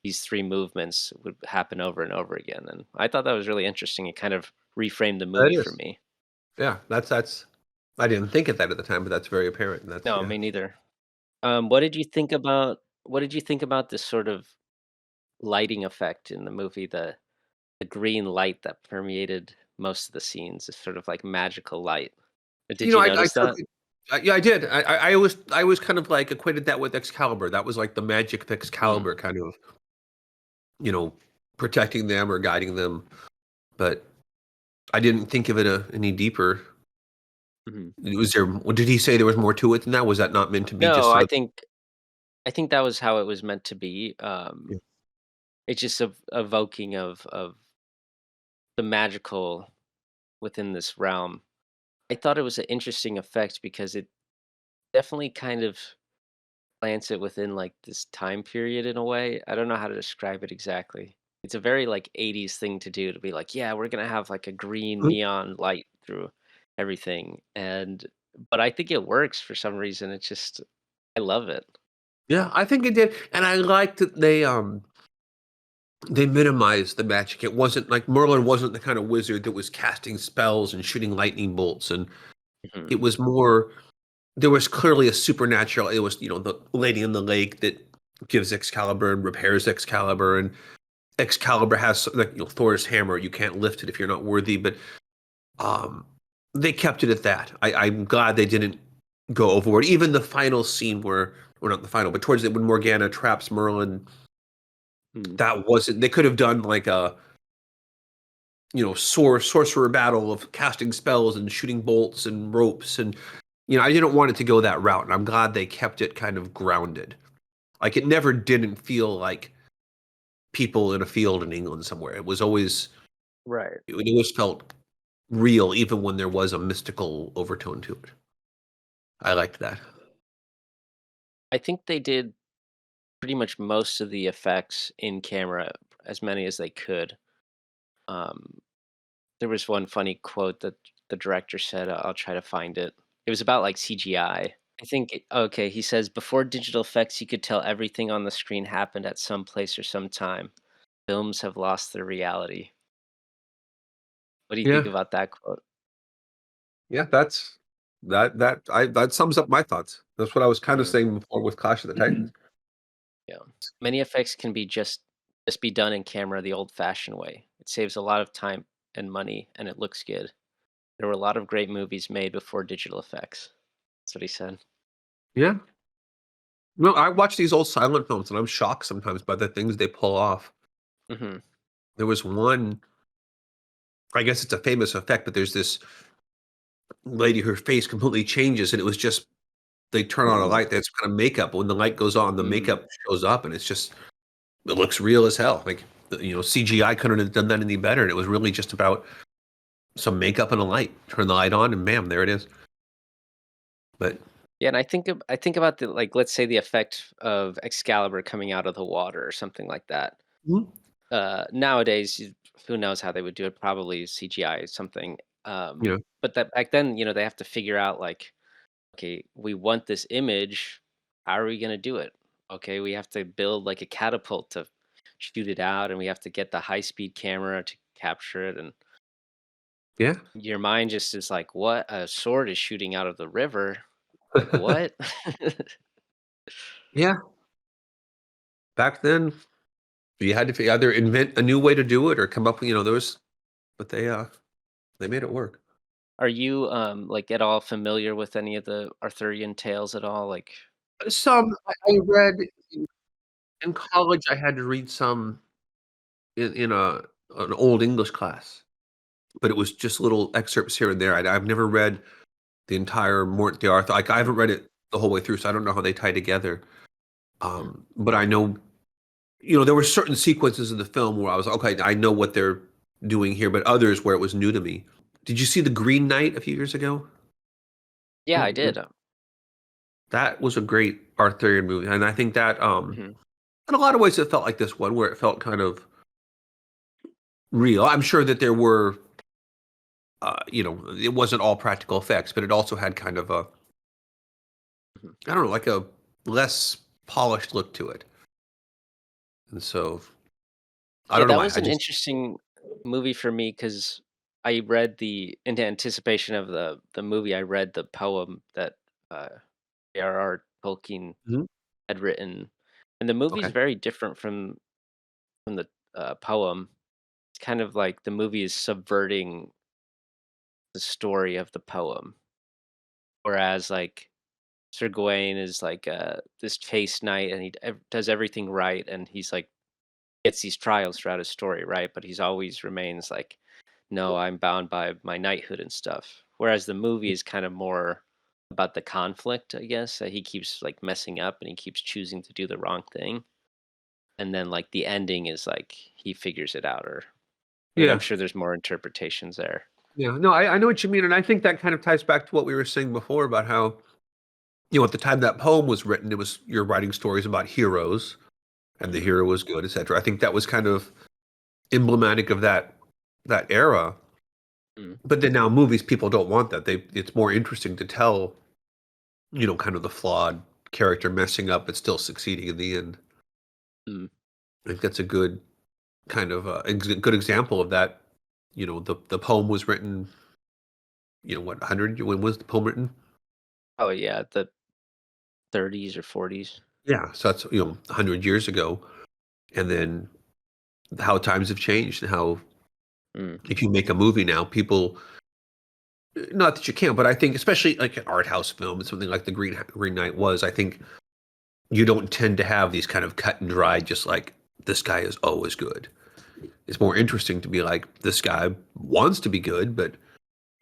these three movements would happen over and over again. And I thought that was really interesting. It kind of reframed the That movie for is. me. Yeah, that's I didn't think of that at the time, but that's very apparent, and that's No, yeah. me neither. What did you think about this sort of lighting effect in the movie? The green light that permeated most of the scenes, this sort of like magical light. Did you I notice took that? it yeah, I did. I always kind of, like, equated that with Excalibur. That was, like, the magic of Mm, Excalibur kind of, you know, protecting them or guiding them, but I didn't think of it, any deeper. mhm. Did he say there was more to it than that? Was that not meant to be just No, sort of I think that was how it was meant to be. yeah. It's just evoking of the magical within this realm. I thought it was an interesting effect because it definitely kind of plants it within like this time period in a way. I don't know how to describe it exactly. It's a very like 80s thing to do, to be like, yeah, we're gonna have like a green Mhm. neon light through everything. And but I think it works for some reason. It's just I love it. Yeah, I think it did, and I liked that they minimized the magic. It wasn't like Merlin wasn't the kind of wizard that was casting spells and shooting lightning bolts, and Mhm. it was more. There was clearly a supernatural. It was, the lady in the lake that gives Excalibur and repairs Excalibur, and Excalibur has like Thor's hammer. You can't lift it if you're not worthy, but um, they kept it at that. I'm glad they didn't go overboard. Even the final scene where, or not the final, but towards it when Morgana traps Merlin, Mm. that wasn't. They could have done like a sorcerer battle of casting spells and shooting bolts and ropes, and I didn't want it to go that route, and I'm glad they kept it kind of grounded. Like it never didn't feel like people in a field in England somewhere. It was always Right. it always felt real, even when there was a mystical overtone to it. I liked that. I think they did pretty much most of the effects in camera, as many as they could. Um, there was one funny quote that the director said, I'll try to find it. It was about like CGI. I think, okay, he says, before digital effects, you could tell everything on the screen happened at some place or some time. Films have lost their reality. What do you think Yeah, about that quote? yeah, that sums up my thoughts. That's what I was kind of Mm, saying before with Clash of the Titans. yeah. Many effects can be just be done in camera the old-fashioned way. It saves a lot of time and money, and it looks good. There were a lot of great movies made before digital effects. That's what he said. Yeah. No, I watch these old silent films and I'm shocked sometimes by the things they pull off. Hmm. There was one, I guess it's a famous effect, but there's this lady, her face completely changes, and it was just they turn on a light that's kind of makeup. But when the light goes on, the Mm. makeup shows up, and it looks real as hell. Like CGI couldn't have done that any better. And it was really just about some makeup and a light. Turn the light on, and bam, there it is. But Yeah, and I think about the like let's say the effect of Excalibur coming out of the water or something like that. Mhm. Nowadays, who knows how they would do it? Probably CGI or something. you know, But that back then, they have to figure out like, okay, we want this image. How are we gonna do it? Okay, we have to build like a catapult to shoot it out, and we have to get the high speed camera to capture it. And yeah, your mind just is like, what? A sword is shooting out of the river. Like what? yeah. Back then, you had to either invent a new way to do it or come up with there was, but they made it work. Are you like at all familiar with any of the Arthurian tales at all? Like, Some I read in college. I had to read some in an old English class, but it was just little excerpts here and there. I've never read the entire Mort d'Arthur. Like I haven't read it the whole way through, so I don't know how they tie together. mm, But I know, there were certain sequences in the film where I was okay. I know what they're doing here, but others where it was new to me. Did you see The Green Knight a few years ago? yeah, I did. That was a great Arthurian movie, and I think that Mhm. in a lot of ways it felt like this one, where it felt kind of real. I'm sure that there were, it wasn't all practical effects, but it also had kind of a, Mhm. I don't know, like a less polished look to it. And so I Yeah, don't know that why. was I an just interesting movie for me because I read the in anticipation of the movie. I read the poem that uh, J.R.R. Tolkien Mhm. had written, and the movie's Okay. very different from the poem. It's kind of like the movie is subverting the story of the poem, whereas like Sir Gawain is like this chaste knight, and he does everything right, and he's like gets these trials throughout his story, right? But he's always remains like, no, I'm bound by my knighthood and stuff. Whereas the movie is kind of more about the conflict, I guess. That he keeps like messing up and he keeps choosing to do the wrong thing, and then like the ending is like he figures it out. Or I mean, I'm Yeah. sure there's more interpretations there. Yeah. No, I know what you mean. And I think that kind of ties back to what we were saying before about how, at the time that poem was written, it was you're writing stories about heroes and the Hmm. hero was good, etc. I think that was kind of emblematic of that era. Hmm. But then now movies, people don't want that. It's more interesting to tell, kind of the flawed character messing up but still succeeding in the end. Mm. I think that's a good kind of good example of that. The poem was written, what, 100? When was the poem written? Oh yeah, the 30s or 40s. Yeah, so that's 100 years ago, and then how times have changed and how Mm. if you make a movie now, people not that you can't, but I think especially like an art house film, something like the Green Knight was. I think you don't tend to have these kind of cut and dry, just like this guy is always good. It's more interesting to be like this guy wants to be good, but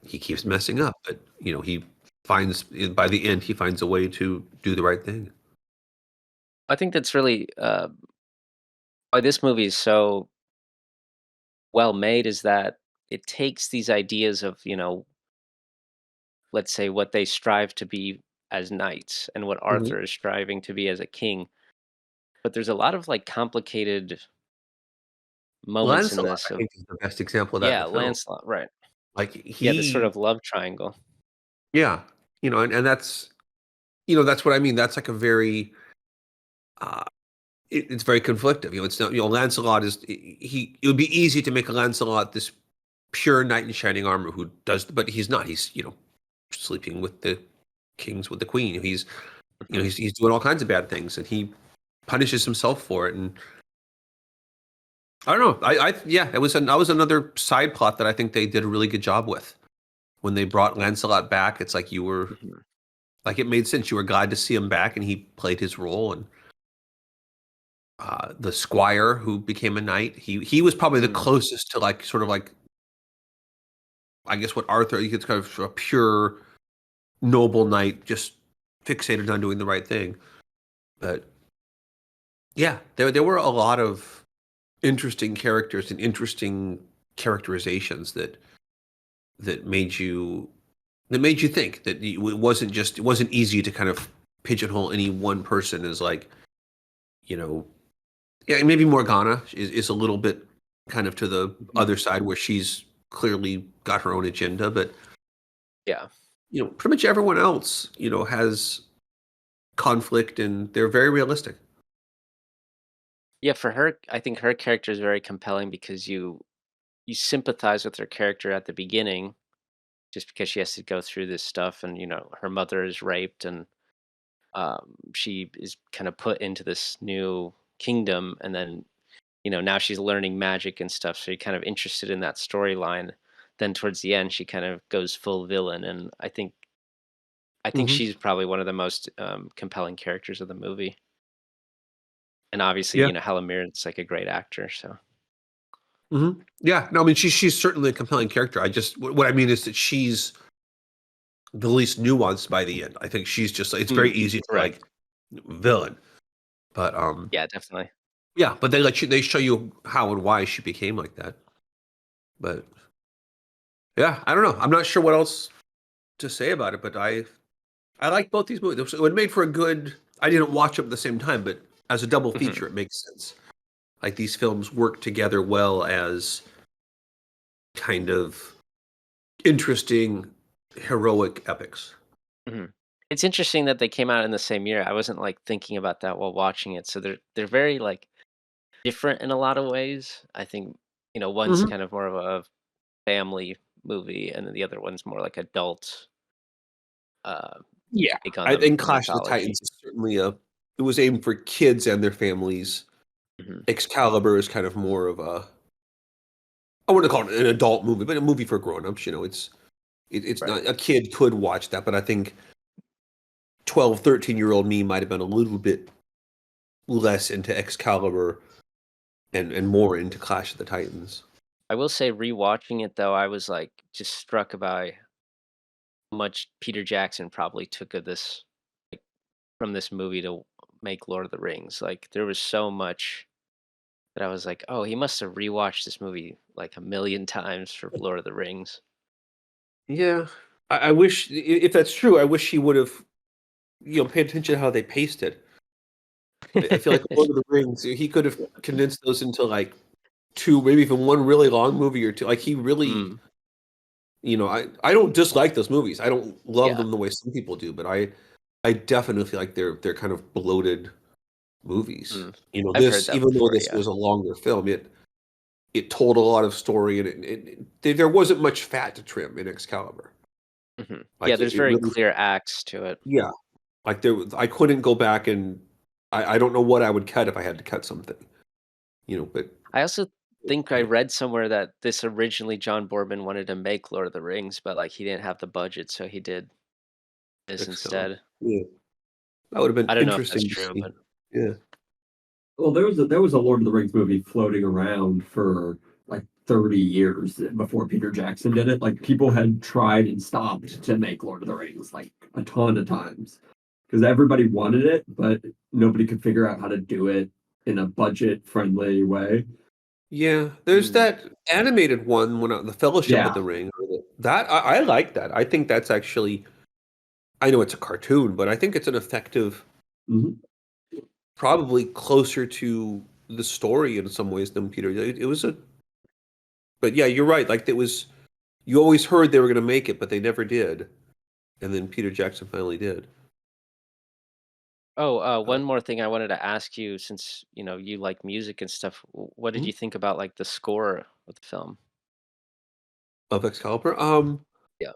he keeps messing up. But he finds by the end he finds a way to do the right thing. I think that's really why this movie is so well made is that it takes these ideas of, let's say what they strive to be as knights and what Hmm. Arthur is striving to be as a king. But there's a lot of like complicated moments in Lancelot, this I of think, is the best example of that in yeah, the film. Lancelot, right. Like Yeah, this sort he, of love triangle. yeah, and that's what I mean. That's like a very uh, it's very conflictive. It's not, Lancelot is he. It would be easy to make a Lancelot this pure knight in shining armor who does, but he's not. He's sleeping with the kings with the queen. He's Mhm. he's doing all kinds of bad things, and he punishes himself for it. And I don't know. Yeah, that was another side plot that I think they did a really good job with when they brought Lancelot back. It's like you were Mhm. like it made sense. You were glad to see him back, and he played his role. And the squire who became a knight, he was probably the Mm. closest to like sort of like I guess what Arthur. You could kind of a pure noble knight, just fixated on doing the right thing. But yeah, there were a lot of interesting characters and interesting characterizations that made you think that it wasn't easy to kind of pigeonhole any one person as like you know yeah, maybe Morgana is a little bit kind of to the Mhm. other side where she's clearly got her own agenda, but Yeah. pretty much everyone else has conflict and they're very realistic. Yeah, for her, I think her character is very compelling because you sympathize with her character at the beginning just because she has to go through this stuff and her mother is raped and she is kind of put into this new kingdom and then now she's learning magic and stuff so you're kind of interested in that storyline. Then towards the end she kind of goes full villain and I think Hmm. she's probably one of the most compelling characters of the movie. And obviously Yeah. Helen Mirren's like a great actor, so Yeah, no, I mean she's certainly a compelling character. I just what I mean is that she's the least nuanced by the end. I think she's just it's very mm, easy to right. like villain, but Yeah, definitely. yeah, but they show you how and why she became like that. But yeah, I don't know. I'm not sure what else to say about it, but I like both these movies. It was made for a good. I didn't watch them at the same time, but as a double Mhm, feature, it makes sense. Like these films work together well as kind of interesting, heroic epics. mhm. It's interesting that they came out in the same year. I wasn't, like, thinking about that while watching it, so they're very, like, different in a lot of ways. I think, one's Hmm. kind of more of a family movie, and then the other one's more like adult, uh, Yeah, take on I the think Clash of the mythology. Titans is certainly a. It was aimed for kids and their families. Mhm. Excalibur is kind of more of a. I wouldn't call it an adult movie, but a movie for grown-ups. It's Right. not a kid could watch that, but I think 12, 13-year-old me might have been a little bit less into Excalibur and more into Clash of the Titans. I will say rewatching it, though, I was, like, just struck by how much Peter Jackson probably took of this from this movie to make Lord of the Rings. Like, there was so much that I was like, "Oh, he must have rewatched this movie, like, a million times for Lord of the Rings." Yeah, I wish if that's true, I wish he would have paid attention to how they paced it. I feel like Lord of the Rings, he could have condensed those into like two, maybe even one really long movie or two. Like he really, Mm, I don't dislike those movies. I don't love yeah. them the way some people do, but I definitely feel like they're kind of bloated movies. Mm. You know, I've heard this that even though before, this yeah. was a longer film, it told a lot of story, and there wasn't much fat to trim in Excalibur. Yeah, Like there's it very really, clear acts to it. yeah. Like I couldn't go back and I don't know what I would cut if I had to cut something. You know, but I also think I yeah, read somewhere that this originally John Boorman wanted to make Lord of the Rings, but, like, he didn't have the budget, so he did this Excalibur. instead. Yeah, that would have been I don't know if that's interesting to true, see. but Yeah. Well, there was a Lord of the Rings movie floating around for like 30 years before Peter Jackson did it. Like people had tried and stopped to make Lord of the Rings like a ton of times because everybody wanted it, but nobody could figure out how to do it in a budget friendly way. Yeah, there's mm, that animated one when the Fellowship of Yeah. the Ring. That I like that. I think that's actually I know it's a cartoon, but I think it's an effective, Mhm. probably closer to the story in some ways than Peter. It was but yeah, you're right. Like it was, you always heard they were going to make it, but they never did, and then Peter Jackson finally did. oh, Uh, one more thing I wanted to ask you since, you like music and stuff, what did mhm. you think about, like, the score of the film? Of Excalibur. Yeah.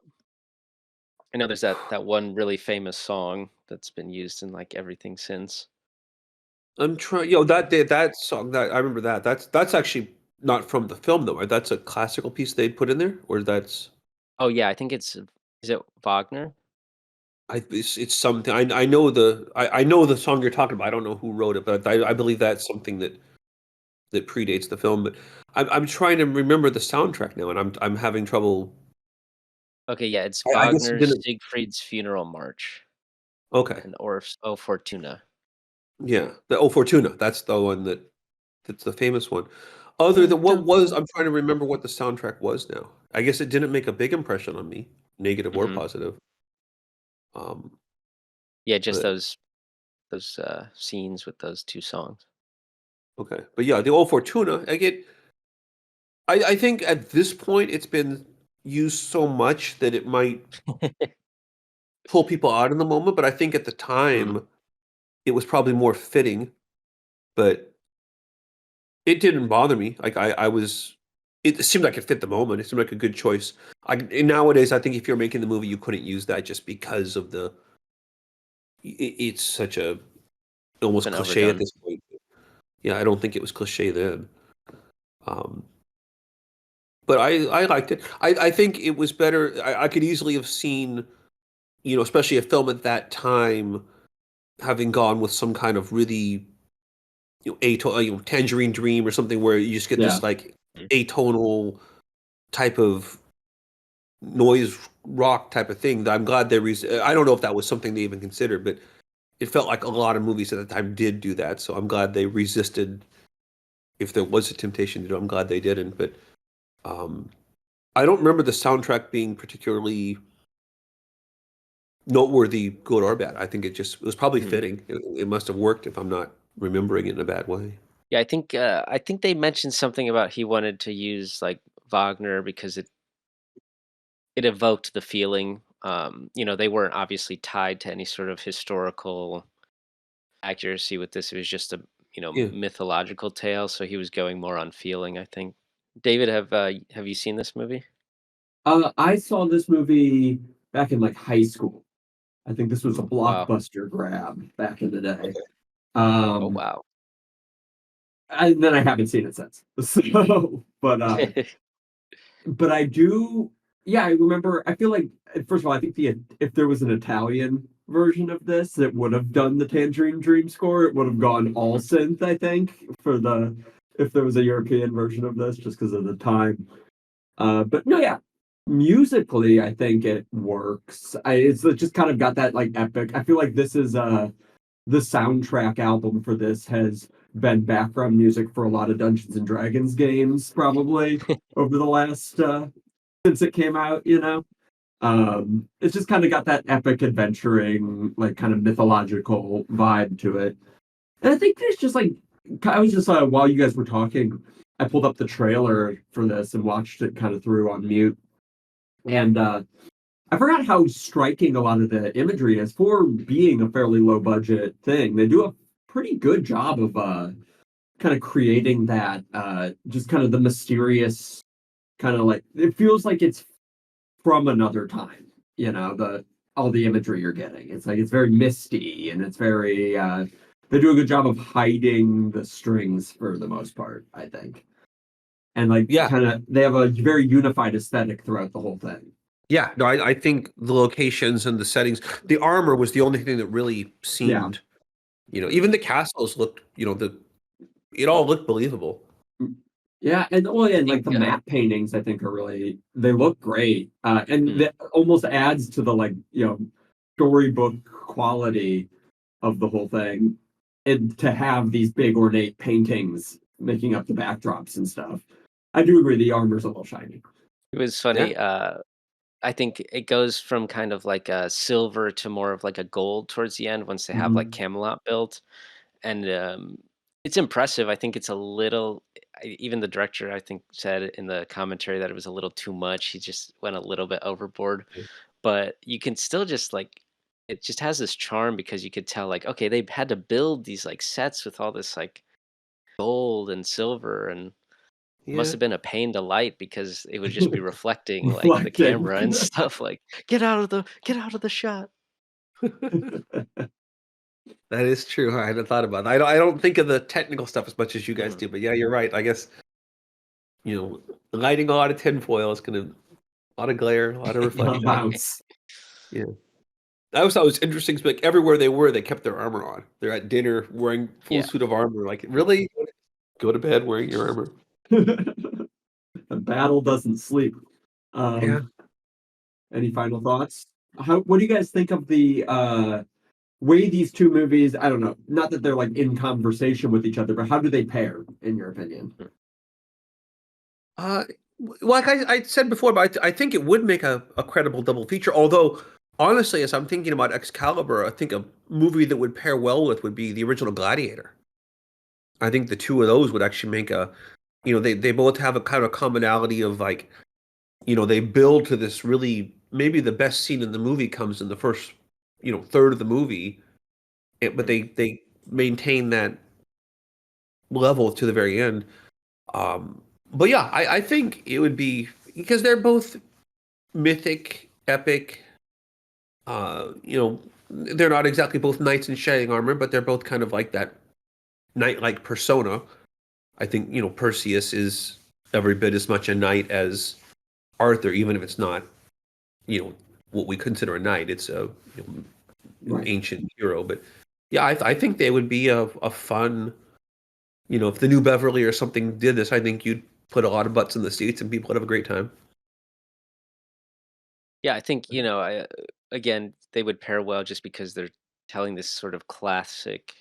I know there's that one really famous song that's been used in, like, everything since. I'm trying. That song that I remember that's actually not from the film though, right? That's a classical piece they'd put in there, or that's Oh, yeah, I think is it Wagner? it's something I know the song you're talking about. I don't know who wrote it, but I believe that's something that predates the film. But I'm trying to remember the soundtrack now, and I'm having trouble. Okay, yeah, it's I guess it Wagner's didn't. Siegfried's Funeral March Okay, and Orff's O Fortuna. yeah, the Oh Fortuna. That's the one that's the famous one. Other Dun, than what dun, was, dun. I'm trying to remember what the soundtrack was now. I guess it didn't make a big impression on me, negative or Mhm. positive. Um, Yeah, just but those scenes with those 2 songs. okay, but yeah, the old Fortuna. I think at this point it's been used so much that it might pull people out in the moment. But I think at the Mm, time it was probably more fitting. But it didn't bother me. Like I was, it seemed like it fit the moment. It seemed like a good choice. And nowadays, I think if you're making the movie, you couldn't use that just because of it's such a it's almost been cliche at overdone. this point. Yeah, I don't think it was cliche then. Um, but I liked it. I think it was better. I could easily have seen, especially a film at that time, having gone with some kind of really, Tangerine Dream or something where you just get Yeah. this like Mm, atonal type of noise rock type of thing. I'm glad I don't know if that was something they even considered, but it felt like a lot of movies at the time did do that. So I'm glad they resisted. If there was a temptation to do, I'm glad they didn't. But um, I don't remember the soundtrack being particularly noteworthy, good or bad. I think it was probably mhm. fitting. It must have worked if I'm not remembering it in a bad way. Yeah, I think they mentioned something about he wanted to use, like, Wagner because it evoked the feeling. They weren't obviously tied to any sort of historical accuracy with this. It was just a, Yeah. mythological tale, so he was going more on feeling, I think. David, have you seen this movie? I saw this movie back in like high school. I think this was a Wow. blockbuster grab back in the day. Okay. Oh, Um, wow. then I haven't seen it since. So, but I do. Yeah, I remember. I feel like first of all, I think if there was an Italian version of this, it would have done the Tangerine Dream score. It would have gone all Mhm. synth. I think for the if there was a European version of this, just because of the time. But no, yeah, musically, I think it works. It's just kind of got that like epic. I feel like this is the soundtrack album for this has been background music for a lot of Dungeons and Dragons games, probably over the last since it came out. It's just kind of got that epic adventuring, like kind of mythological vibe to it. And I think there's just like I was just while you guys were talking, I pulled up the trailer for this and watched it kind of through on mute. And I forgot how striking a lot of the imagery is for being a fairly low budget thing. They do a pretty good job of kind of creating that just kind of the mysterious kind of like it feels like it's from another time. The all the imagery you're getting. It's like it's very misty and it's very they do a good job of hiding the strings for the most part, I think. And like Yeah, kind of they have a very unified aesthetic throughout the whole thing. yeah. No, I think the locations and the settings, the armor was the only thing that really Yeah. seemed, even the castles looked, it all looked believable. Yeah, and well, yeah, I and like think, the map paintings, I think are really they look great, and mm, that almost adds to the like storybook quality of the whole thing, and to have these big ornate paintings making up the backdrops and stuff. I do agree the armor's a little shiny. it was Yeah. funny, I think it goes from kind of like a silver to more of like a gold towards the end once they have like Mhm. Camelot built, and, it's impressive. I think it's a little even the director, I think, said in the commentary that it was a little too much. He just went a little bit overboard, but you can still just, like it just has this charm because you could tell, like, okay, they had to build these, like, sets with all this, like, gold and silver, and must Yeah. have been a pain to light because it would just be reflecting, like, the Reflecting. camera and stuff, like, get out of the shot." That is true. I hadn't thought about that. I don't think of the technical stuff as much as you guys Mhm. do, but yeah, you're right. I guess, lighting a lot of tinfoil is gonna a lot of glare, a lot of reflection. Bounce. Yeah. I always thought it was interesting, like everywhere they were, they kept their armor on. They're at dinner wearing full Yeah. suit of armor. Like, really? Go to bed wearing your armor. The battle doesn't sleep. Yeah. Um, any final thoughts? What do you guys think of the way these two movies, I don't know, not that they're like in conversation with each other, but how do they pair, in your opinion? Mm. Uh, like I said before, but I think it would make a credible double feature. Although, honestly, as I'm thinking about Excalibur, I think a movie that would pair well with would be the original Gladiator. I think the two of those would actually make they both have a kind of commonality of like, they build to this really, maybe the best scene in the movie comes in the first, third of the movie, but Mm. they maintain that level to the very end. Um, but yeah, I think it would be because they're both mythic, epic. They're not exactly both knights in shining armor, but they're both kind of like that knight-like persona. I think, Perseus is every bit as much a knight as Arthur, even if it's not, what we consider a knight. It's an Right. ancient hero. But yeah, I think they would be a fun, if the New Beverly or something did this, I think you'd put a lot of butts in the seats and people would have a great time. Yeah, I think, again, they would pair well just because they're telling this sort of classic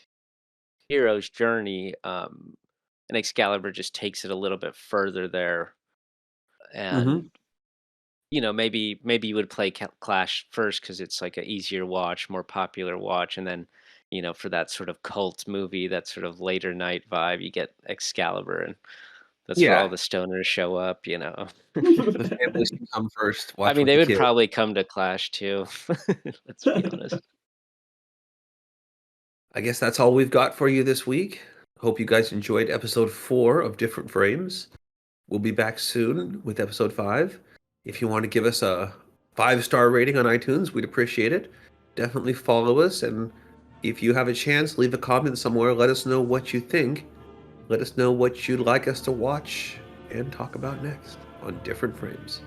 hero's journey, and Excalibur just takes it a little bit further there, Hmm. and, maybe you would play Clash first because it's, like, a easier watch, more popular watch, and then, for that sort of cult movie, that sort of later night vibe, you get Excalibur, and that's where all Yeah, the stoners show up. the families can come first. I Watch mean, with they the would kids. probably come to Clash too, let's be honest. I guess that's all we've got for you this week. Hope you guys enjoyed episode 4 of Different Frames. We'll be back soon with episode 5. If you want to give us a 5-star rating on iTunes, we'd appreciate it. Definitely follow us, and if you have a chance, leave a comment somewhere. Let us know what you think. Let us know what you'd like us to watch and talk about next on Different Frames.